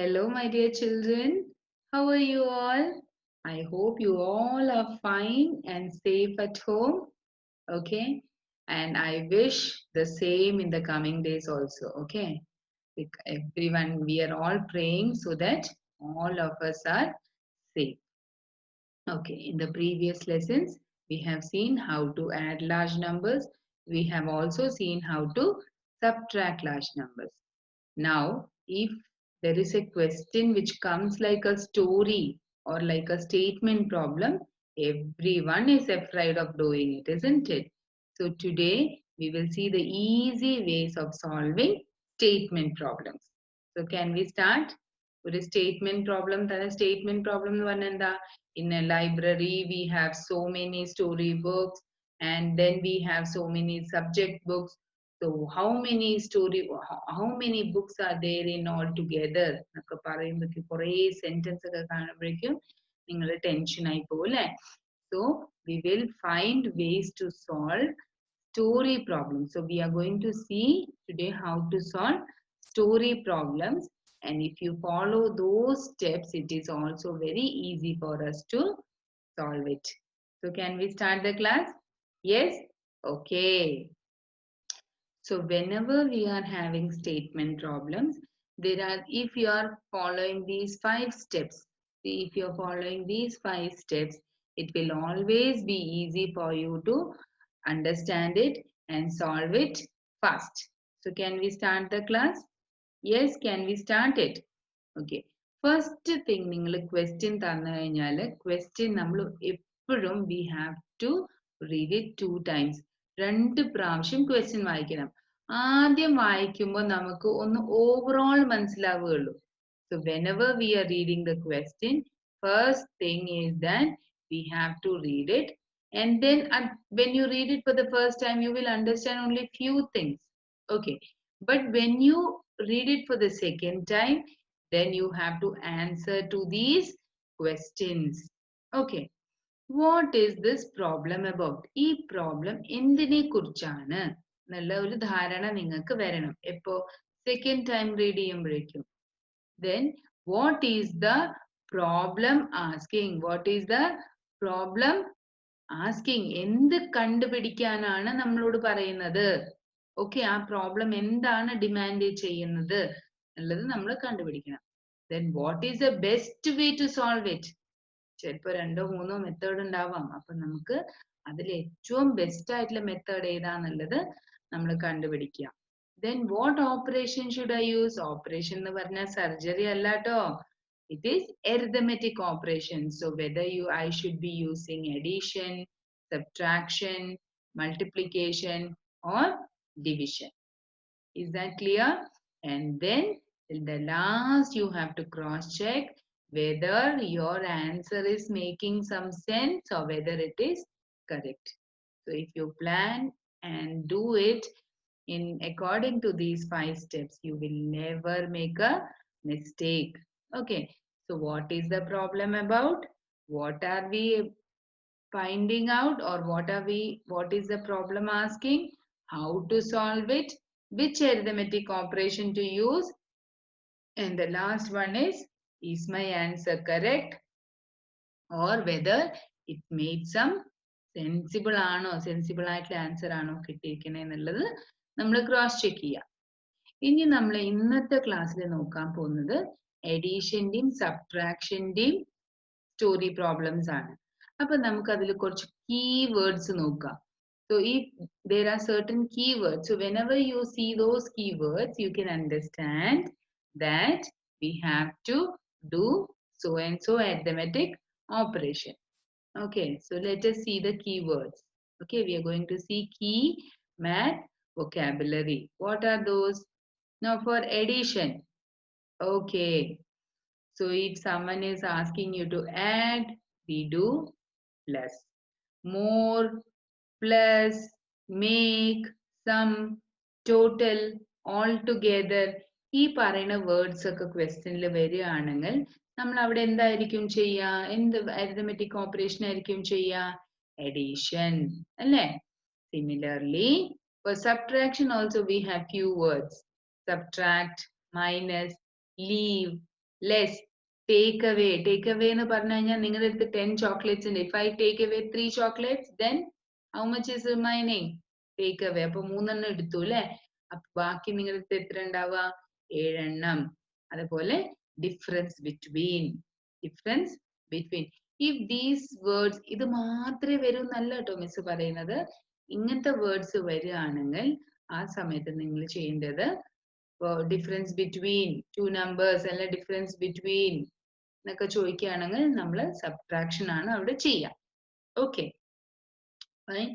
Hello, my dear children. How are you all? I hope you all are fine and safe at home. Okay. And I wish the same in the coming days also. Okay. Everyone, we are all praying so that all of us are safe. Okay. In the previous lessons, we have seen how to add large numbers. We have also seen how to subtract large numbers. Now, if there is a question which comes like a story or like a statement problem, everyone is afraid of doing it, isn't it? So today we will see the easy ways of solving statement problems. So can we start? ഒരു statement problem തന്നെ statement problem എന്ന് പറഞ്ഞാൽ എന്താ? In a library we have so many story books and then we have so many subject books. So how many books are there in all together? എന്നൊക്കെ പറയുമ്പോഴേക്കും കുറേ sentence ഒക്കെ കാണുമ്പോഴേക്കും നിങ്ങൾ tension ആയി പോകും അല്ലേ? So we will find ways to solve story problems. So we are going to see today how to solve story problems. And if you follow those steps, it is also very easy for us to solve it. So can we start the class? Yes? Okay. So whenever we are having statement problems, if you are following these 5 steps, see, if you are following these 5 steps, it will always be easy for you to understand it and solve it fast. So can we start the class? Yes, can we start it? Okay. First thing, നിങ്ങൾ question തന്നു കഴിഞ്ഞാൽ question നമ്മൾ എപ്പോഴും we have to read it 2 times. 2 പ്രാവശ്യം question വായിക്കണം. ആദ്യം വായിക്കുമ്പോൾ നമുക്ക് ഒന്ന് overall മനസ്സിലാവുകയുള്ളൂ. So whenever we are reading the question, first thing is that we have to read it, and then when you read it for the first time, you will understand only few things. Okay. But when you read it for the second time, then you have to answer to these questions. Okay. What is this problem about? ഈ problem എന്തിനെ കുറിച്ചാണ് എന്നുള്ള ഒരു ധാരണ നിങ്ങൾക്ക് വരണം. എപ്പോ second time read ചെയ്യുമ്പോഴേക്കും. Then what is the problem asking? What is the problem asking? എന്ത് കണ്ടുപിടിക്കാനാണ് നമ്മളോട് പറയുന്നത്? ഓക്കെ, ആ പ്രോബ്ലം എന്താണ് ഡിമാൻഡ് ചെയ്യുന്നത് എന്നുള്ളത് നമ്മൾ കണ്ടുപിടിക്കണം. Then what is the best way to solve it? ചിലപ്പോൾ 2-3 മെത്തേഡ് ഉണ്ടാവാം. അപ്പൊ നമുക്ക് അതിൽ ഏറ്റവും ബെസ്റ്റ് ആയിട്ടുള്ള മെത്തേഡ് ഏതാന്നുള്ളത് നമ്മൾ കണ്ടുപിടിക്കുക. Then what operation should I use? Operation എന്ന് പറഞ്ഞാൽ സർജറി അല്ല ട്ടോ. It is arithmetic operation. So whether I should be using addition, subtraction, multiplication or division. Is that clear? And then in the last you have to cross check whether your answer is making some sense or whether it is correct. So if you plan and do it in according to these 5 steps, you will never make a mistake. Okay. So what is the problem about? What are we finding out, or what is the problem asking? How to solve it? Which arithmetic operation to use? And the last one is my answer correct? Or whether it made some sensible ആയിട്ടുള്ള answer ആണോ കിട്ടിയിരിക്കുന്നത് എന്നുള്ളത് നമ്മൾ cross check ചെയ്യുക. ഇനി നമ്മൾ ഇന്നത്തെ ക്ലാസ്സിൽ നോക്കാൻ പോകുന്നത് എഡീഷന്റെയും സബ്ട്രാക്ഷന്റെയും സ്റ്റോറി പ്രോബ്ലംസ് ആണ്. അപ്പൊ നമുക്ക് അതിൽ കുറച്ച് കീവേഡ്സ് നോക്കാം. So if there are certain keywords, so whenever you see those keywords, you can understand that we have to do so and so arithmetic operation. Okay, so let us see the keywords. Okay, we are going to see key, math, vocabulary. What are those? Now for addition. Okay, so if someone is asking you to add, we do plus. More, plus, make, sum, total, all together. ഈ പറയുന്ന words ഒക്കെ ക്വസ്റ്റ്യനിൽ വരികയാണെങ്കിൽ നമ്മൾ അവിടെ എന്തായിരിക്കും ചെയ്യുക? എന്ത് അരിതമെറ്റിക് ഓപ്പറേഷൻ ആയിരിക്കും ചെയ്യുക? എഡീഷൻ അല്ലേ? Similarly, for subtraction also we have few words. Subtract, minus, leave, Less. Take away. Take away എന്ന് പറഞ്ഞു കഴിഞ്ഞാൽ നിങ്ങളുടെ അടുത്ത് 10 chocolates ഉണ്ട്. If I take away 3 chocolates, then how much is remaining? Take away. അപ്പൊ 3 എണ്ണം എടുത്തു അല്ലേ? അപ്പൊ ബാക്കി നിങ്ങളുടെ അടുത്ത് എത്ര ഉണ്ടാവുക? 7 എണ്ണം. അതുപോലെ difference between. Difference between. If these words, ഇത് മാത്രമേ വരൂ എന്നല്ല കേട്ടോ മിസ് പറയുന്നത്. ഇങ്ങനത്തെ വേർഡ്സ് വരികയാണെങ്കിൽ ആ സമയത്ത് നിങ്ങൾ ചെയ്യേണ്ടത് ഡിഫറൻസ് ബിറ്റ്വീൻ ടു നമ്പേഴ്സ് അല്ല ഡിഫറൻസ് ബിറ്റ്വീൻ എന്നൊക്കെ ചോദിക്കുകയാണെങ്കിൽ നമ്മൾ സബ്ട്രാക്ഷൻ ആണ് അവിടെ ചെയ്യുക. Okay fine.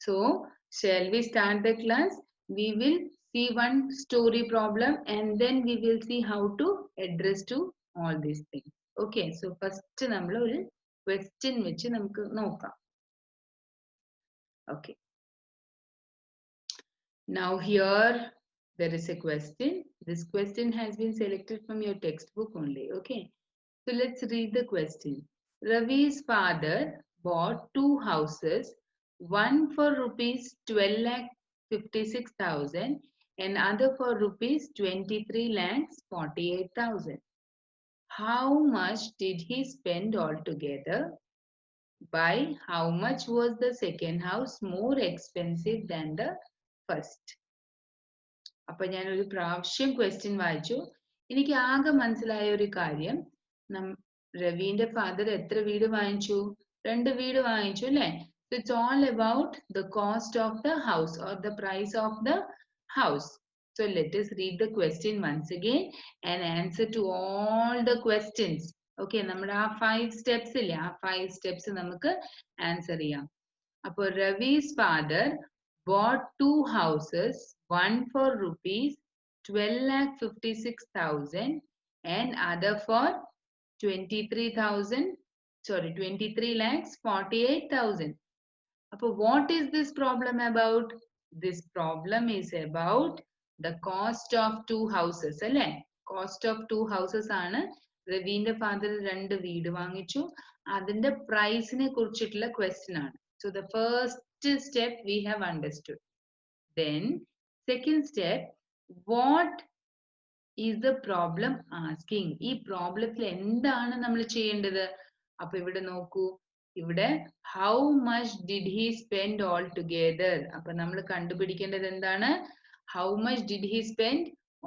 So shall we start the class? We will see one story problem and then we will see how to address to all these things. Okay, so first നമ്മൾ ഒരു question വെച്ച് നമുക്ക് നോക്കാം. Okay, now here there is a question. This question has been selected from your textbook only. Okay, so let's read the question. Ravi's father bought 2 houses, one for rupees 12,56,000 and other for rupees 23,48,000. How much did he spend altogether? By how much was the second house more expensive than the first? അപ്പൊ ഞാൻ ഒരു പ്രാവശ്യം question വായിച്ചു. എനിക്ക് ആകെ മനസ്സിലായ ഒരു കാര്യം, രവിന്റെ ഫാദർ എത്ര വീട് വാങ്ങിച്ചു? 2 വീട് വാങ്ങിച്ചു അല്ലേ? So it's all about the cost of the house or the price of the house. So let us read the question once again and answer to all the questions. Okay, നമ്മുടെ ആ 5 steps ഇല്ലേ, ആ 5 steps നമുക്ക് answer ചെയ്യാം. അപ്പൊ Ravi's father bought 2 houses, one for rupees 12,56,000 and other for 23,48,000. So what is this problem about? This problem is about the cost of 2 houses. അല്ലേ? Cost of 2 houses ആണ്. രവിന്റെ father 2 വീട് വാങ്ങിച്ചു. അതിന്റെ പ്രൈസിനെ കുറിച്ചിട്ടുള്ള ക്വസ്റ്റ്യൻ ആണ്. So the first step we have understood. Then second step, what is the problem asking? ഈ പ്രോബ്ലത്തിൽ എന്താണ് നമ്മൾ ചെയ്യേണ്ടത്? അപ്പൊ ഇവിടെ നോക്കൂ, ഇവിടെ how much did he spend all together? അപ്പൊ നമ്മൾ കണ്ടുപിടിക്കേണ്ടത് എന്താണ്? How much did he spend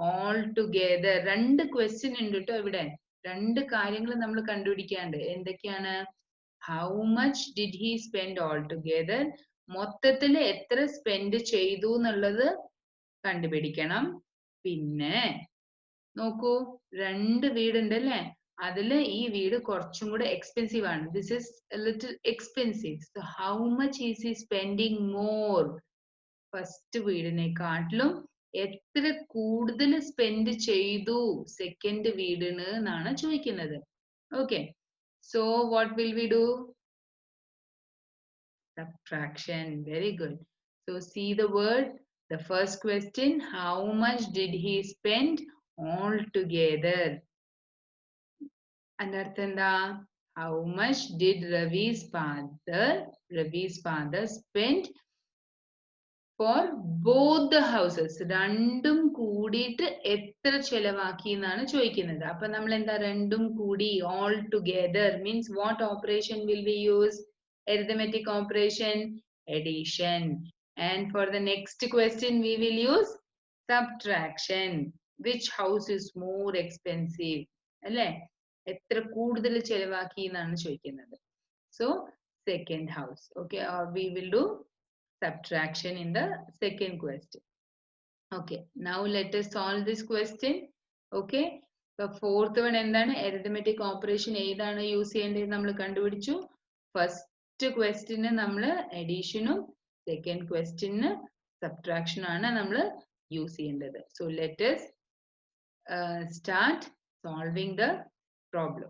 all together? 2 question ഉണ്ട് കേട്ടോ ഇവിടെ. 2 കാര്യങ്ങൾ നമ്മൾ കണ്ടുപിടിക്കാണ്ട്. എന്തൊക്കെയാണ്? How much did he spend all together? മൊത്തത്തിൽ എത്ര സ്പെൻഡ് ചെയ്തു എന്നുള്ളത് കണ്ടുപിടിക്കണം. പിന്നെ നോക്കൂ, 2 വീടുണ്ട് അല്ലേ? അതില് ഈ വീട് കുറച്ചും കൂടെ എക്സ്പെൻസീവ് ആണ്. This is a little expensive. So how much is he spending more? First വീടിനെക്കാട്ടിലും എത്ര കൂടുതൽ സ്പെൻഡ് ചെയ്തു സെക്കൻഡ് വീടിന് എന്നാണ് ചോദിക്കുന്നത്. Okay, so what will we do? Subtraction. Very good. So see the word. The first question, how much did he spend all together? Anarthanda, how much did Ravi's father spend for both the houses? രണ്ടും കൂടിയിട്ട് എത്ര ചെലവാക്കി എന്നാണ് ചോദിക്കുന്നത്. അപ്പൊ നമ്മൾ എന്താ രണ്ടും കൂടി all together means what operation will we use? Arithmetic operation, addition. And for the next question we will use subtraction. Which house is more expensive? അല്ലേ? എത്ര കൂടുതൽ ചെലവാക്കി എന്നാണ് ചോദിക്കുന്നത്. So second house. Okay, or we will do subtraction in the second question. Okay, now let us solve this question. Okay, the fourth one എന്താണ്? Arithmetic operation ഏതാണ് use ചെയ്യേണ്ടത് നമ്മൾ കണ്ടുപിടിച്ചു. ഫസ്റ്റ് ക്വസ്റ്റ്യന് നമ്മൾ അഡീഷനും സെക്കൻഡ് ക്വസ്റ്റ്യന് സബ്ട്രാക്ഷൻ ആണ് നമ്മൾ use ചെയ്യേണ്ടത്. So let us start solving the problem.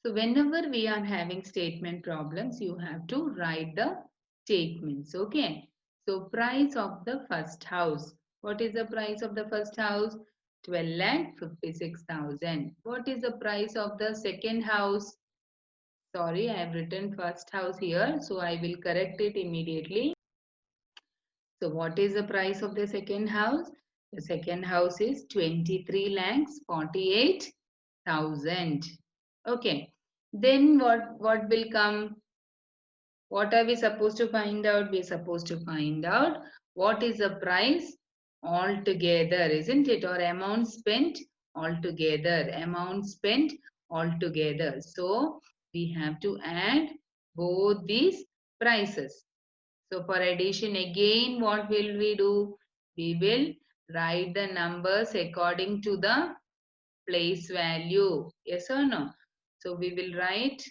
So whenever we are having statement problems, you have to write the statements. Okay, so price of the first house. What is the price of the first house? 12,56,000. What is the price of the second house? Sorry, I have written first house here, so I will correct it immediately. So what is the price of the second house? The second house is 23 lakhs 48,000. Okay. Then what will come? What are we supposed to find out? We're supposed to find out what is the price altogether, isn't it? Or amount spent altogether. Amount spent altogether. So we have to add both these prices. So for addition again, what will we do? We will write the numbers according to the place value. Yes or no? So we will write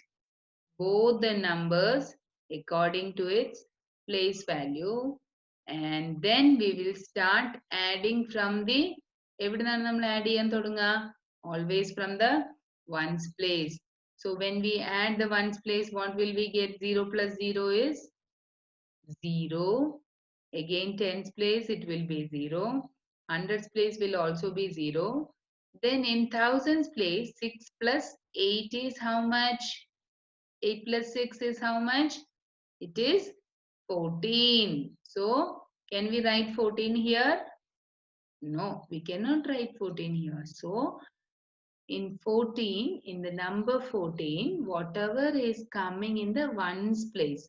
both the numbers according to its place value, and then we will start adding from the എവിടുന്നാണ് നമ്മൾ add ചെയ്യാൻ തുടങ്ങുക? Always from the ones place. So when we add the ones place, what will we get? 0 plus 0 is 0. Again tens place it will be 0. Hundreds place will also be 0. Then in thousands place 6 plus 8 is how much? 8 plus 6 is how much? It is 14. So, can we write 14 here? No, we cannot write 14 here. So, in 14, in the number 14, whatever is coming in the ones place,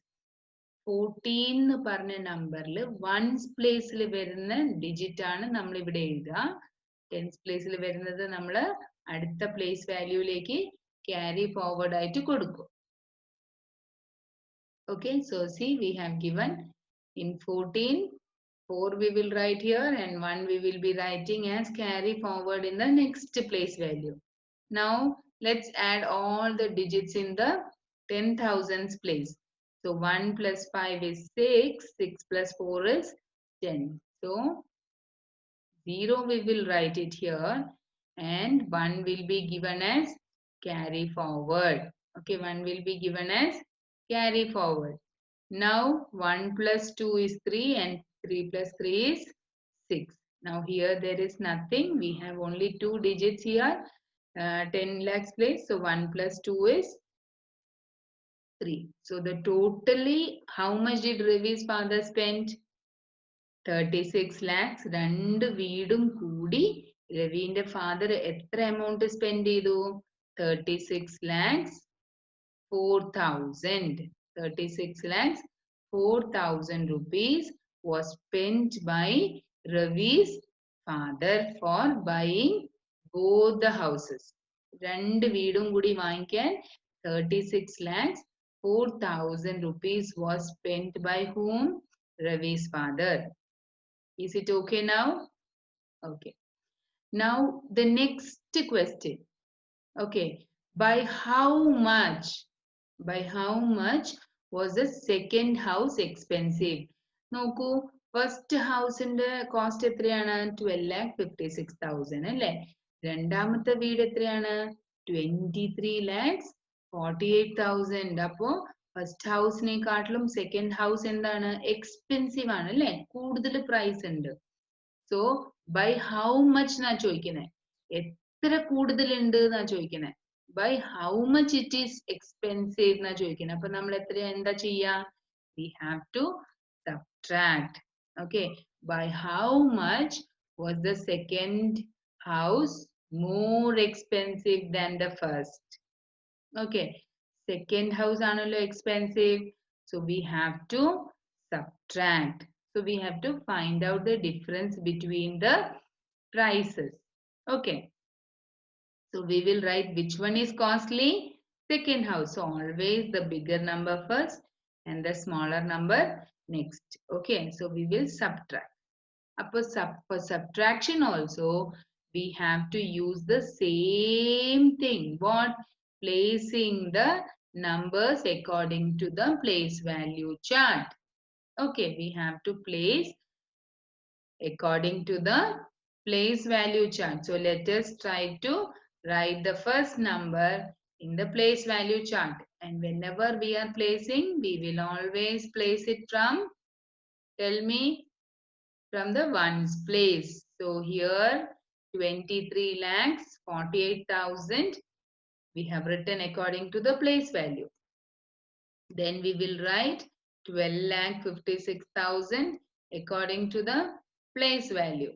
14 എന്ന് പറഞ്ഞ നമ്പറിൽ once പ്ലേസിൽ വരുന്ന digit ആണ് നമ്മൾ ഇവിടെ എഴുതുക. Tense പ്ലേസിൽ വരുന്നത് നമ്മൾ അടുത്ത പ്ലേസ് വാല്യൂയിലേക്ക് ക്യാരി ഫോർവേഡ് ആയിട്ട് കൊടുക്കും. Okay, so see, we have given in 14, 4 we will write here and 1 we will be writing as carry forward in the next place value. Now, let's add all the digits in the 10,000s place. So, 1 plus 5 is 6, 6 plus 4 is 10. So, 0 we will write it here and 1 will be given as carry forward. Okay, 1 will be given as carry forward. Now 1 plus 2 is 3 and 3 plus 3 is 6. Now here there is nothing. We have only 2 digits here. 10 lakhs place. So 1 plus 2 is 3. So the totally how much did Ravi's father spend? 36 lakhs. രണ്ട് വീടും കൂടി രവിന്റെ father എത്ര amount spend ചെയ്തു? 36 lakhs 4,000. 36 lakhs 4,000 rupees was spent by Ravi's father for buying both the houses. രണ്ട് വീടും കൂടി വാങ്ങിക്കാൻ 36 lakhs 4,000 rupees was spent by whom? Ravi's father. Is it okay now? Okay. Now the next question. Okay. By how much? By how much was the second house expensive? നോക്കൂ, first ഹൗസിന്റെ cost എത്രയാണ്? 12,56,000 അല്ലേ? രണ്ടാമത്തെ വീട് എത്രയാണ്? 23,48,000. അപ്പോ first ഹൗസിനെക്കാട്ടിലും second house എന്താണ്? Expensive ആണ് അല്ലേ? കൂടുതൽ പ്രൈസ് ഉണ്ട്. സോ ബൈ ഹൗ മച്ച് എന്നാ ചോദിക്കുന്നത്. എത്ര കൂടുതൽ ഉണ്ട് എന്നാ ചോദിക്കുന്നത്. By how much it is expensive na ചോദിക്കുന്നത്. അപ്പൊ നമ്മൾ എന്താ ചെയ്യാ? We have to subtract. Okay. By how much was the second house more expensive than the first? Okay. Second house ആണല്ലോ expensive. So we have to subtract. So we have to find out the difference between the prices. Okay. So we will write which one is costly? Second house. So always the bigger number first and the smaller number next. Okay. So we will subtract. For subtraction also, we have to use the same thing. What? Placing the numbers according to the place value chart. Okay. We have to place according to the place value chart. So let us try to write the first number in the place value chart. And whenever we are placing, we will always place it from, tell me, from the ones place. So here 23 lakhs 48,000 we have written according to the place value. Then we will write 12 lakh 56,000 according to the place value.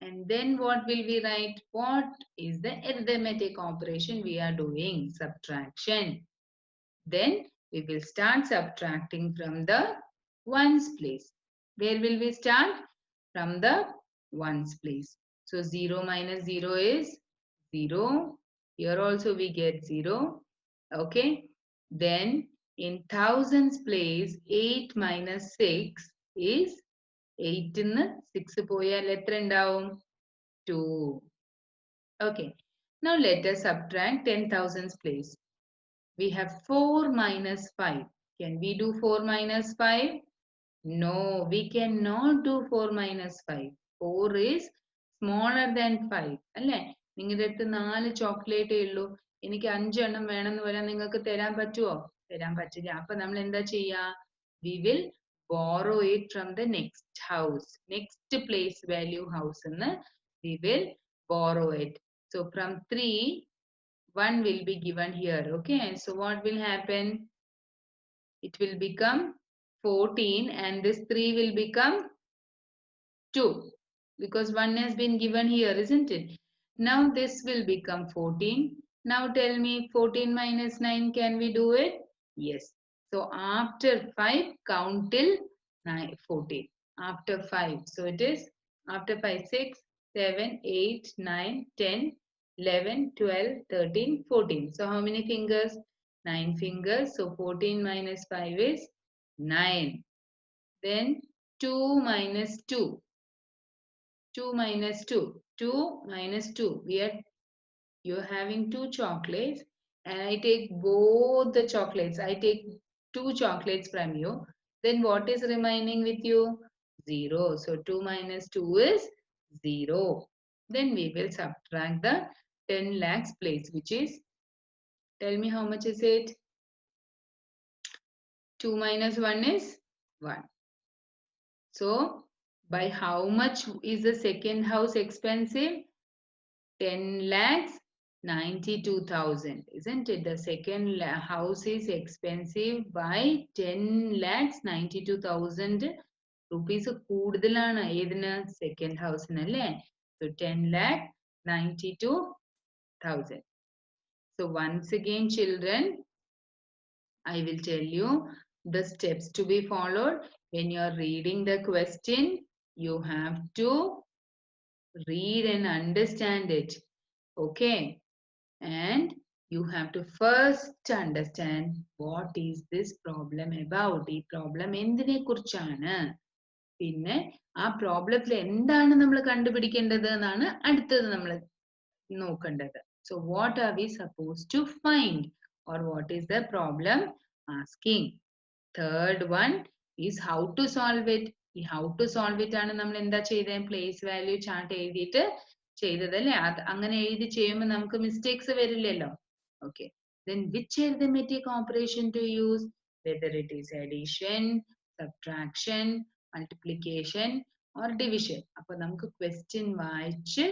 And then what will we write? What is the arithmetic operation we are doing? Subtraction. Then we will start subtracting from the ones place. Where will we start? From the ones place. So 0 minus 0 is 0. Here also we get 0. Okay. Then in thousands place 8 minus 6 is 8 in 6 പോയാൽ എത്ര ഉണ്ടാവും? 2. Okay. Now let us subtract 10,000's place. We have 4 minus 5. Can we do 4 minus 5? No, we cannot do 4 minus 5. 4 is smaller than 5. അല്ലേ? നിങ്ങളുടെ അടുത്ത് 4 ചോക്ലേറ്റേ ഉള്ളൂ. എനിക്ക് 5 എണ്ണം വേണമെന്ന് പറയാൻ നിങ്ങൾക്ക് തരാൻ പറ്റുമോ? തരാൻ പറ്റില്ല. അപ്പൊ നമ്മൾ എന്താ ചെയ്യുക? We will borrow it from the next house. Next place value house എന്ന് we will borrow it. So from 3, 1 will be given here. Okay, so what will happen? It will become 14 and this 3 will become 2 because 1 has been given here, isn't it? Now this will become 14. Now tell me 14 minus 9, can we do it? Yes. So after 5, count till 9, 14. After 5. So it is after 5, 6, 7, 8, 9, 10, 11, 12, 13, 14. So how many fingers? 9 fingers. So 14 minus 5 is 9. Then 2 minus 2. 2 minus 2. 2 minus 2. You're having 2 chocolates and I take both the chocolates. I take 2 chocolates from you. Then what is remaining with you? 0. So 2 minus 2 is 0. Then we will subtract the 10 lakhs place, which is, tell me how much is it? 2 minus 1 is 1. So by how much is the second house expensive? 10 lakhs 92,000, isn't it? The second house is expensive by 10 lakhs 92,000 rupees കൂടുതലാണ് ഏതിന്? second house നല്ലേ? So 10 lakh 92,000. So once again children, I will tell you the steps to be followed. When you are reading the question, you have to read and understand it. Okay. And you have to first understand what is this problem about. ഈ problem എന്തിനെ കുറിച്ചാണ്? പിന്നെ ആ പ്രോബ്ലത്തിൽ എന്താണ് നമ്മൾ കണ്ടുപിടിക്കേണ്ടത് എന്നാണ് അടുത്തത് നമ്മൾ നോക്കേണ്ടത്. So what are we supposed to find or what is the problem asking? Third one is how to solve it. ഈ how to solve it ആണ് നമ്മൾ എന്താ ചെയ്തേ? place value chart എഴുതിയിട്ട് ചെയ്തതല്ലേ? അങ്ങനെ എഴുതി ചെയ്യുമ്പോൾ നമുക്ക് മിസ്റ്റേക്സ് വരില്ലല്ലോ. Okay. Then which arithmetic operation to use? Whether it is addition, subtraction, multiplication or division. അപ്പോൾ നമുക്ക് question വായിച്ച്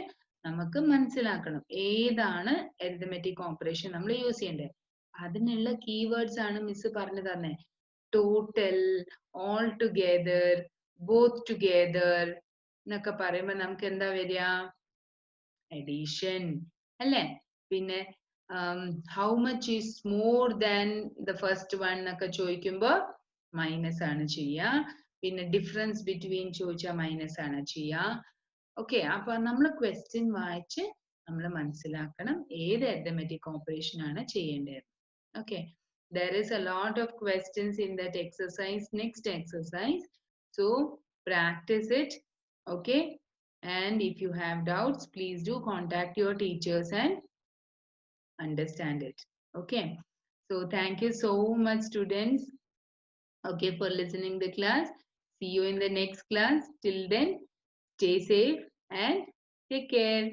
നമുക്ക് മനസ്സിലാക്കണം ഏതാണ് arithmetic operation നമ്മൾ യൂസ് ചെയ്യേണ്ടത്. അതിനുള്ള keywords ആണ് മിസ് പറഞ്ഞു തന്നെ. Total, all together, both together എന്നൊക്കെ പറയുമ്പോൾ നമുക്ക് എന്താ വരിക? Addition അല്ലേ? പിന്നെ how much is more than the first one എന്നൊക്കെ ചോദിക്കുമ്പോൾ മൈനസ് ആണ് ചെയ്യുക. പിന്നെ ഡിഫറൻസ് ബിറ്റ്വീൻ ചോദിച്ചാൽ മൈനസ് ആണ് ചെയ്യുക. ഓക്കെ, അപ്പൊ നമ്മൾ ക്വസ്റ്റ്യൻ വായിച്ച് നമ്മൾ മനസ്സിലാക്കണം ഏത് arithmetic operation ആണ് ചെയ്യേണ്ടത്. Okay, there is a lot of questions in that exercise, next exercise. So practice it. Okay, and if you have doubts, please do contact your teachers and understand it. Okay, so thank you so much students, okay, for listening the class. See you in the next class. Till then, stay safe and take care.